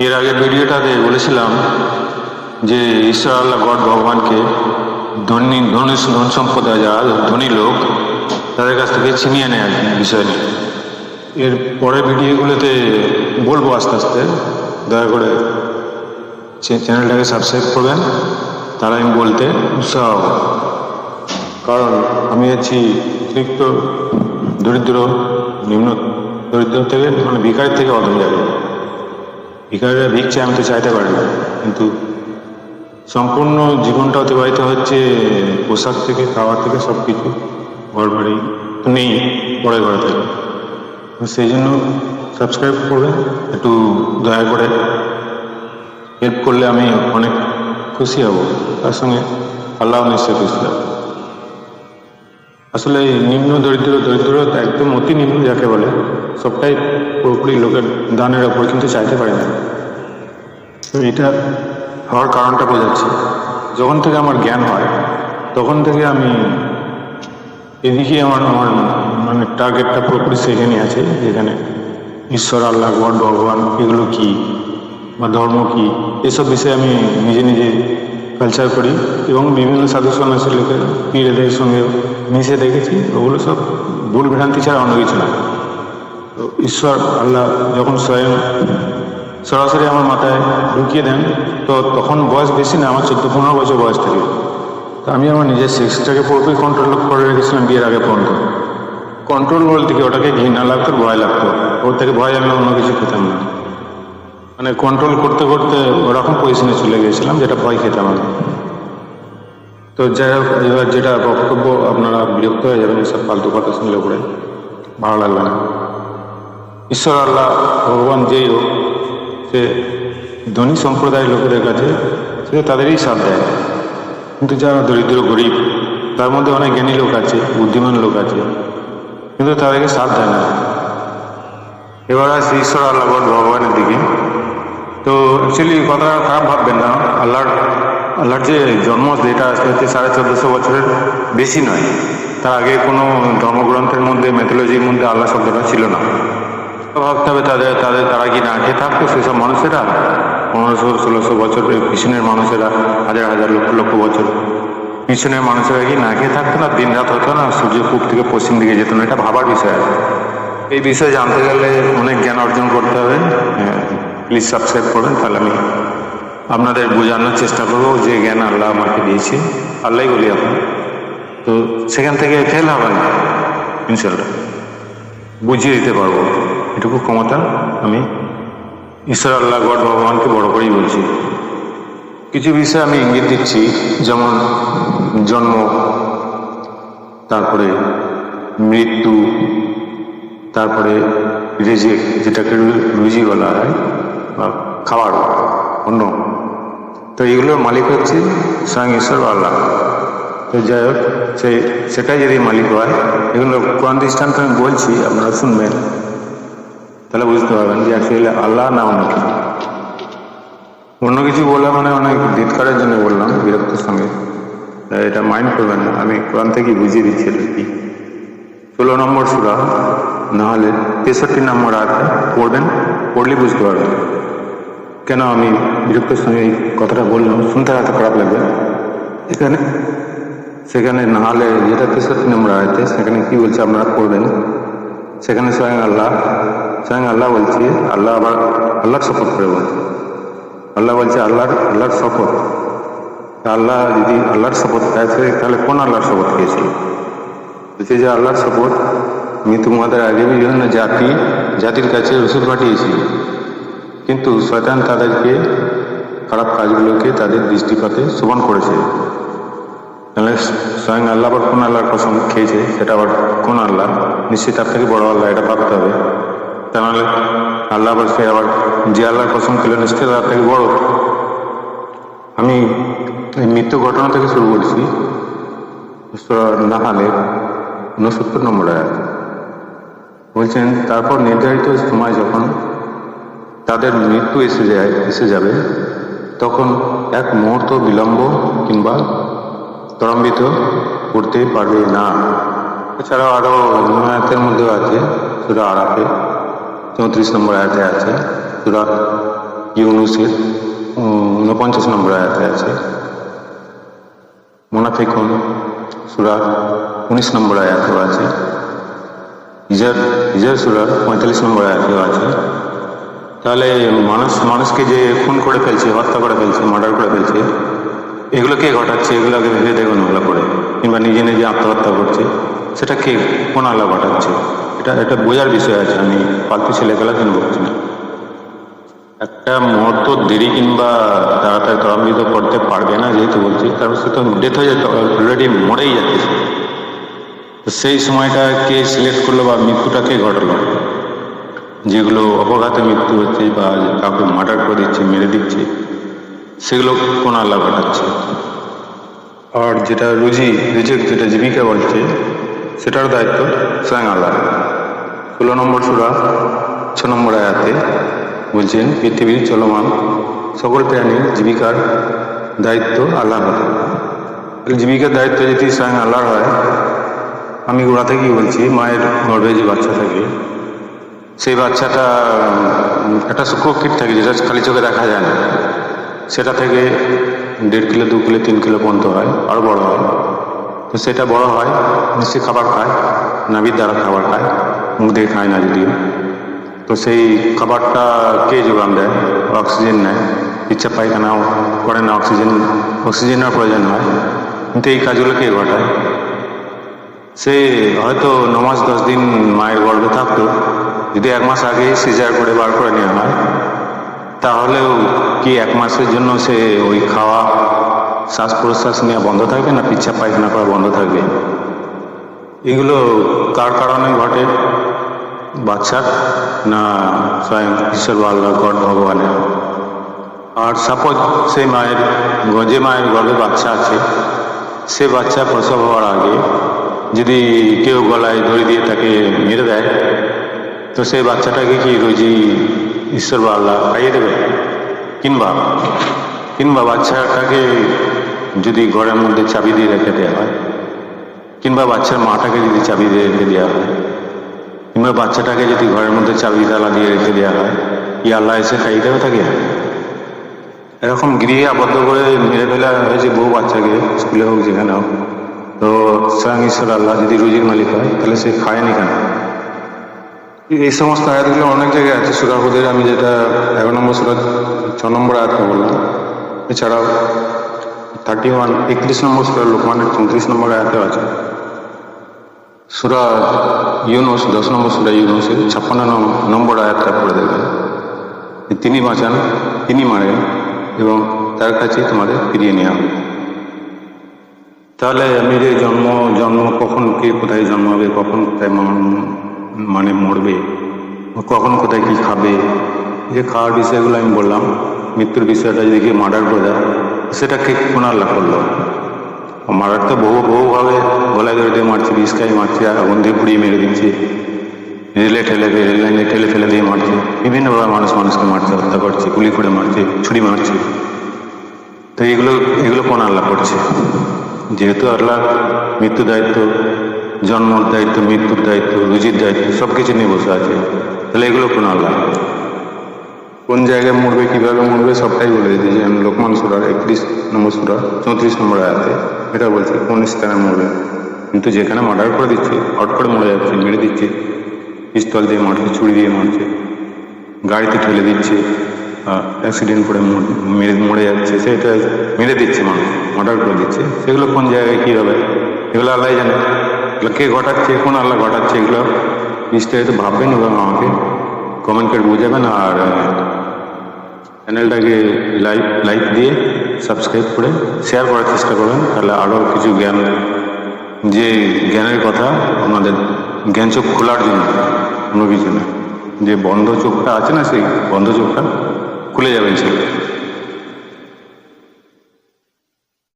এর আগের ভিডিওটাতে বলেছিলাম যে ঈশ্বর আল্লাহ গড ভগবানকে ধন সম্পদ যারা ধনী লোক তাদের কাছ থেকে ছিনিয়ে নেয় বিষয় নিয়ে। এর পরের ভিডিওগুলোতে বলবো আস্তে আস্তে, দয়া করে চ্যানেলটাকে সাবস্ক্রাইব করবেন, তারা আমি বলতে উৎসাহ হব। কারণ আমি আছি অতিরিক্ত দরিদ্র, নিম্ন দরিদ্র থেকে মানে ভিখারির থেকে অধম জায়গায়। ভিখারিরা ভিক্ষে আমি তো চাইতে পারি না, কিন্তু সম্পূর্ণ জীবনটা অতিবাহিত হচ্ছে পোশাক থেকে, খাওয়া থেকে, সব কিছু ঘর বাড়ি তো নেই, পরে ঘরে থেকে। সেই জন্য সাবস্ক্রাইব করবেন, একটু দয়া করে হেল্প করলে আমি অনেক খুশি হব। তার সঙ্গে আল্লাহ নিশ্চয় খুশি হবে। আসলে নিম্ন দরিদ্রতা একদম অতি নিম্ন যাকে বলে, সবটাই পুরোপুরি লোকের দানের ওপর, কিন্তু চাইতে পারে না। তো এটা হওয়ার কারণটা বোঝাচ্ছি। যখন থেকে আমার জ্ঞান হয় তখন থেকে আমি এদিকে আমার মানে টার্গেটটা পুরোপুরি সেখানে আছে, যেখানে ঈশ্বর আল্লাহ গড ভগবান এগুলো কি বা ধর্ম কি, এসব বিষয়ে আমি নিজে নিজে কালচার করি এবং বিভিন্ন সাধু সন্ন্যাসী লোকের পীরেদের সঙ্গে মিশে দেখেছি। ওগুলো সব ভুল ভ্রান্তি ছাড়া অন্য কিছু না। তো ঈশ্বর আল্লাহ যখন স্বয়ং সরাসরি আমার মাথায় ঢুকিয়ে দেন, তো তখন বয়স বেশি না, আমার 14-15 বছর বয়স থেকে। তো আমি আমার নিজের সেক্সটাকে পুরোপুরি কন্ট্রোল করে রেখেছিলাম বিয়ের আগে পর্যন্ত। কন্ট্রোল বলতে কি, ওটাকে ঘৃণা লাগতো, ভয় লাগতো, ওর থেকে ভয় আমি অন্য কিছু খেতাম না। মানে কন্ট্রোল করতে করতে ওরকম পজিশনে চলে গিয়েছিলাম যেটা ভয় খেতাম আমি। তো যাই হোক, এবার যেটা বক্তব্য, আপনারা বিরক্ত হয়ে যাবেন এসব ফালতু কথা শুনলে, পড়ে ভালো লাগবে না। ঈশ্বর আল্লাহ ভগবান যেই হোক, সে ধনী সম্প্রদায়ের লোকেদের কাছে সে তাদেরই সাথ দেয়, কিন্তু যারা দরিদ্র গরিব, তার মধ্যে অনেক জ্ঞানী লোক আছে, বুদ্ধিমান লোক আছে, কিন্তু তাদেরকে সাথ দেয় না। এবার আসছে ঈশ্বর আল্লাহ ভগবানের দিকে। তো অ্যাকচুয়ালি কথাটা খারাপ ভাববেন না, আল্লাহর যে জন্ম যেটা হচ্ছে 1450 বছরের বেশি নয়। তার আগে কোনো ধর্মগ্রন্থের মধ্যে, ম্যাথোলজির মধ্যে আল্লাহ শব্দটা ছিল না। ভাবতে হবে তারা কি না খেয়ে থাকতো সেসব মানুষেরা, 1500-1600 বছর পিছনের মানুষেরা, হাজার লক্ষ বছর পিছনের মানুষেরা কি না খেয়ে থাকতো না? দিন রাত হতো না? সূর্য পূব থেকে পশ্চিম দিকে যেত না? এটা ভাবার বিষয় আছে। এই বিষয়ে জানতে গেলে অনেক জ্ঞান অর্জন করতে হবে। প্লিজ সাবস্ক্রাইব করবেন, তাহলে আমি আপনাদের বোঝানোর চেষ্টা করবো যে জ্ঞান আল্লাহ আমাকে দিয়েছে, আল্লাহই বলি এখন। তো সেখান থেকে ফেল হবে না, ইনশাল্লাহ বুঝিয়ে দিতে পারবো। এটুকু ক্ষমতা আমি ঈশ্বর আল্লাহ গড ভগবানকে বড় করেই বলছি। কিছু বিষয় আমি ইঙ্গিত দিচ্ছি, যেমন জন্ম, তারপরে মৃত্যু, তারপরে রেজেক যেটাকে রুজি বলা হয়, বা খাবার, অন্য। তো এগুলোর মালিক হচ্ছে স্বয়ং ঈশ্বর আল্লাহ। তো যাই হোক, সেটাই যদি মালিক হয়, এগুলো কোরআন দৃষ্টান্ত আমি বলছি, আপনারা শুনবেন, তাহলে বুঝতে পারবেন যে অ্যাকচুয়ালি আল্লাহ না অন্য কিছু। অন্য কিছু বলে মানে অনেক ধিৎকারের জন্য বললাম বিরক্তির সঙ্গে, এটা মাইন্ড করবেন না। আমি কোরআন থেকে বুঝিয়ে দিচ্ছি এটা কি। 16 নম্বর সূরা, না হলে 63 নম্বর আয়াত পড়বেন, পড়লে বুঝতে পারবেন কেন আমি বিরক্তির সঙ্গে এই কথাটা বললাম। শুনতে এত খারাপ লাগবে। সেখানে না হলে যেটা 63 নম্বর আয়াতে, সেখানে কি বলছে আপনারা পড়বেন। সেখানে স্বয়ং আল্লাহ বলছে, আল্লাহ আবার আল্লাহর শপথ করে বলছে। আল্লাহ বলছে আল্লাহর শপথ। আল্লাহ যদি আল্লাহর শপথ খাইছে, তাহলে কোন আল্লাহর শপথ খেয়েছিল? বলছে যে আল্লাহর শপথ, আমি তোমাদের আগে বিভিন্ন জাতির কাছে রসুল পাঠিয়েছি, কিন্তু শয়তান তাদেরকে খারাপ কাজগুলোকে তাদের দৃষ্টিপাতে শোভন করেছে। তাহলে স্বয়ং আল্লাহ আবার কোন আল্লাহর কসম খেয়েছে, সেটা আবার কোন আল্লাহ? নিশ্চয়ই তার থেকে বড় আল্লাহ, এটা ভাবতে হবে। তাহলে আল্লাহ আবার সে আবার যে আল্লাহর কসম খেল, নিশ্চয়ই তার থেকে বড়। আমি এই মৃত্যু ঘটনা থেকে শুরু করছি। নাহালের 69 নম্বর আয়াত বলছেন, তারপর নির্ধারিত সময় যখন তাদের মৃত্যু এসে যাবে, তখন এক মুহূর্ত বিলম্ব কিংবা ত্বরান্বিত করতে পারবে না। এছাড়াও আরো আয়াতের মধ্যেও আছে, সূরা আরাফে 34 নম্বর আয়াতে আছে, সূরা ইউনুসের 49 নম্বর আয়াতে আছে। মুনাফিকুন সূরা 19 নম্বর আয়াতেও আছে। হিজর সূরা 45 নম্বর আয়াতেও আছে। তাহলে মানুষকে যে খুন করে ফেলছে, হত্যা করে ফেলছে, মার্ডার করে ফেলছে, এগুলো কে ঘটাচ্ছে? এগুলো আগে ভেবে দেখুন ওগুলো করে, কিংবা নিজে নিজে আত্মহত্যা করছে, সেটা কে, কোন আল্লাহ ঘটাচ্ছে? এটা বোঝার বিষয় আছে। আমি ফালতু ছেলেখেলার জন্য বলছি না। একটা মুহূর্ত দেরি কিংবা তাড়াতাড়ি ত্বরান্বিত করতে পারবে না, যেহেতু বলছি, তারপর সে তো ডেথ হয়ে যেত, অলরেডি মরেই যাচ্ছে। তো সেই সময়টা কে সিলেক্ট করলো বা মৃত্যুটা কে ঘটালো? যেগুলো অপঘাতে মৃত্যু হচ্ছে বা কাউকে মার্ডার করে দিচ্ছে, মেরে দিচ্ছে, সেগুলো কোন আল্লাহ ঘটাচ্ছে? আর যেটা রিজিক যেটা জীবিকা বলছে, সেটার দায়িত্ব স্বয়ং আল্লাহ। 16 নম্বর সূরা 6 নম্বর আয়াতে বলছেন, পৃথিবীর চলমান সকল প্রাণীর জীবিকার দায়িত্ব আল্লাহ। জীবিকার দায়িত্ব যদি স্বয়ং আল্লাহর হয়, আমি গোড়া থেকেই বলছি, মায়ের গর্ভে যে বাচ্চা থাকে, সেই বাচ্চাটা একটা শুক্রকীট থাকে যেটা খালি চোখে দেখা যায় না, সেটা থেকে 1.5 কিলো 2 কিলো 3 কিলো পর্যন্ত হয়, আরও বড় হয়। তো সেটা বড় হয়, নিশ্চয়ই খাবার খায়, নাভির দ্বারা খাবার খায়, মুখ দিয়ে খায় না যদিও। তো সেই খাবারটা কে যোগান দেয়? অক্সিজেন নেয়, ইচ্ছা পায়খানাও করে না, অক্সিজেনের প্রয়োজন হয়, কিন্তু এই কাজগুলো কে ঘটায়? সে হয়তো 9 মাস 10 দিন মায়ের গর্ভে থাকতো, যদি 1 মাস আগে সিজার করে বার করে নেওয়া হয়, তাহলেও কি 1 মাসের জন্য সে ওই খাওয়া, শ্বাস প্রশ্বাস নেওয়া বন্ধ থাকবে না পিচ্ছা পায়খানা করা বন্ধ থাকবে? এগুলো কার কারণে ঘটে? বাচ্চার না স্বয়ং ঈশ্বর বা আল্লাহ গড ভগবানের? আর সাপোজ সেই যে মায়ের গর্ভে বাচ্চা আছে, সে বাচ্চা প্রসব হওয়ার আগে যদি কেউ গলায় দড়ি দিয়ে তাকে মেরে দেয়, তো সেই বাচ্চাটাকে কি রোজি ঈশ্বর বা আল্লাহ খাইয়ে দেবে? কিংবা বাচ্চাটাকে যদি ঘরের মধ্যে চাবি দিয়ে রেখে দেওয়া হয়, কিংবা বাচ্চার মাটাকে যদি চাবি দিয়ে রেখে দেওয়া হয়, কিংবা বাচ্চাটাকে যদি ঘরের মধ্যে চাবি তালা দিয়ে রেখে দেওয়া হয়, কি আল্লাহ এসে খাইয়ে দেবে তাকে? এরকম গৃহে আবদ্ধ করে মেরে ফেলা হয়েছে বহু বাচ্চাকে, স্কুলে হোক যেখানে হোক। তো স্বয়ং ঈশ্বর আল্লাহ যদি রুজির মালিক হয়, তাহলে সে খায়নি কেন? এই সমস্ত আয়াতগুলো অনেক জায়গায় আছে সূরা হুদের, আমি যেটা 11 নম্বর সূরা 6 নম্বর আয়াতটা বললাম। এছাড়াও 31 নম্বর সূরা লোকমানের 34 নম্বর আয়াতেও আছে। সূরা ইউনুস 10 নম্বর সূরা ইউনুসের 56 নম্বর আয়াতটা পড়ে দেখবেন, তিনি বাঁচান, তিনি মারেন, এবং তার কাছে তোমাদের ফিরিয়ে নেওয়া হবে। তাহলে আমি যে জন্ম কখন কে কোথায় জন্মাবে, কখন কোথায় মানে মরবে, কখন কোথায় কি খাবে, যে খাওয়ার বিষয়গুলো আমি বললাম, মৃত্যুর বিষয়টা যদি কেউ মার্ডার করে দেয়, সেটা কে কোন আল্লাহ করলো? মার্ডার তো বহুভাবে গলায় ধরে দিয়ে মারছে, বিষ খাই মারছে, আগুন দিয়ে পুড়িয়ে মেরে দিচ্ছে, রেল লাইনে ঠেলে ফেলে দিয়ে মারছে, বিভিন্নভাবে মানুষকে মারছে, হত্যা করছে, গুলি করে মারছে, ছুরি মারছে। তো এগুলো কোন আল্লাহ করছে? যেহেতু আল্লাহ মৃত্যুর দায়িত্ব, জন্মর দায়িত্ব, মৃত্যুর দায়িত্ব, রুজির দায়িত্ব সব কিছু নিয়ে বসে আছে, তাহলে এগুলো কোন আল্লাহ? কোন জায়গায় মরবে, কিভাবে মরবে, সবটাই বলে দিয়েছে। লোকমান সূরার 31 নম্বর সূরা 34 নম্বর আয়াতে এটা বলছে কোন স্থানে মরবে। কিন্তু যেখানে মার্ডার করে দিচ্ছে, হট করে মরে যাচ্ছে, মেরে দিচ্ছে, পিস্তল দিয়ে মারছে, ছুরি দিয়ে মারছে, গাড়িতে ঠেলে দিচ্ছে, অ্যাক্সিডেন্ট করে মরে যাচ্ছে, সেটা মেরে দিচ্ছে, মানুষ মার্ডার করে দিচ্ছে, সেগুলো কোন জায়গায় কী হবে এগুলো আল্লাহ জানে। এগুলো কে ঘটাচ্ছে, কোন আল্লাহ ঘটাচ্ছে, এগুলো বিস্তারিত ভাববেন এবং আমাকে কমেন্ট করে বোঝাবেন। আর চ্যানেলটাকে লাইক দিয়ে সাবস্ক্রাইব করে শেয়ার করার চেষ্টা করবেন, তাহলে আরও কিছু যে জ্ঞানের কথা আপনাদের জ্ঞান চোখ খোলার জন্য, কোনো কিছু না, যে বন্ধ চোখটা আছে না, সেই বন্ধ চোখটা খুলে যাবেন সেটা।